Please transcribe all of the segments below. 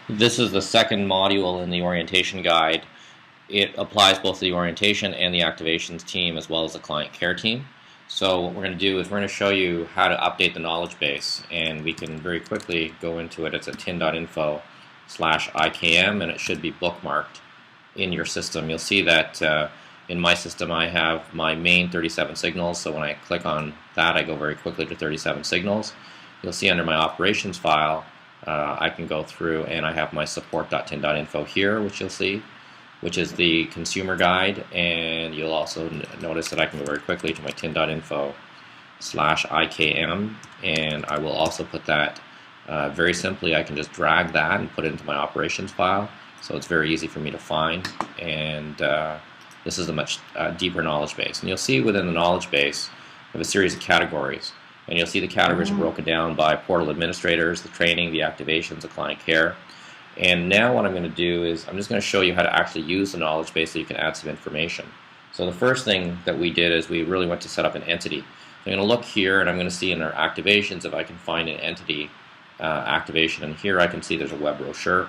This is the second module in the orientation guide. It applies both to the orientation and the activations team as well as the client care team. So what we're going to do is we're going to show you how to update the knowledge base, and we can very quickly go into it. It's at tin.info/IKM, and it should be bookmarked in your system. You'll see that in my system I have my main 37 signals, so when I click on that I go very quickly to 37 signals. You'll see under my operations file I can go through and I have my support.tin.info here, which you'll see, which is the consumer guide, and you'll also notice that I can go very quickly to my tin.info/IKM, and I will also put that very simply. I can just drag that and put it into my operations file, so it's very easy for me to find, and this is a much deeper knowledge base. And you'll see within the knowledge base we have a series of categories, and you'll see the categories are broken down by portal administrators, the training, the activations, the client care. And now what I'm going to do is I'm just going to show you how to actually use the knowledge base so you can add some information. So the first thing that we did is we really went to set up an entity. I'm going to look here and I'm going to see in our activations if I can find an entity activation, and here I can see there's a web brochure.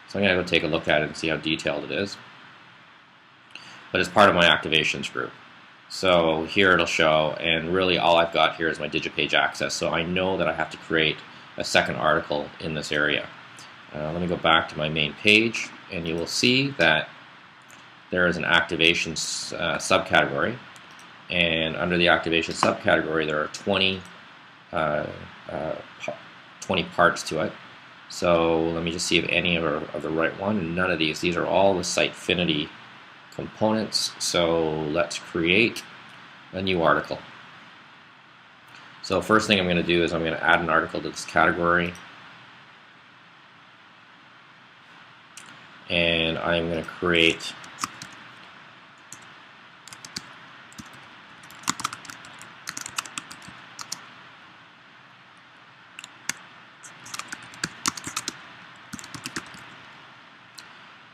So I'm going to go take a look at it and see how detailed it is. But it's part of my activations group. So here it'll show, and really all I've got here is my DigiPage access, so I know that I have to create a second article in this area. Let me go back to my main page, and you will see that there is an activation subcategory, and under the activation subcategory there are 20 parts to it. So let me just see if any are the right one. None of these are all the Sitefinity components. So let's create a new article. So first thing I'm going to do is I'm going to add an article to this category, and I'm going to create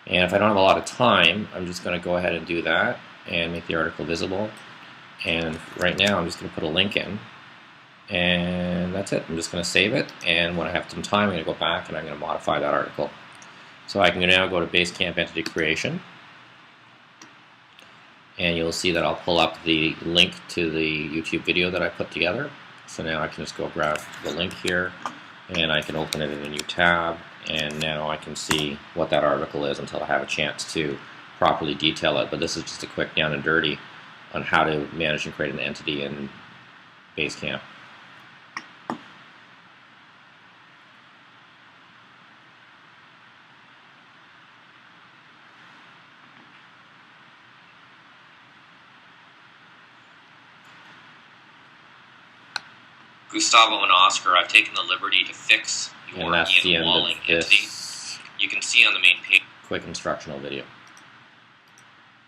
and if I don't have a lot of time, I'm just going to go ahead and do that and make the article visible. And right now I'm just going to put a link in, and that's it. I'm just going to save it, and when I have some time I'm going to go back and I'm going to modify that article. So I can now go to Basecamp Entity Creation, and you'll see that I'll pull up the link to the YouTube video that I put together. So now I can just go grab the link here, and I can open it in a new tab, and now I can see what that article is until I have a chance to properly detail it. But this is just a quick down and dirty on how to manage and create an entity in Basecamp. Gustavo and Oscar, I've taken the liberty to fix your Ian Walling entity. You can see on the main page. Quick instructional video.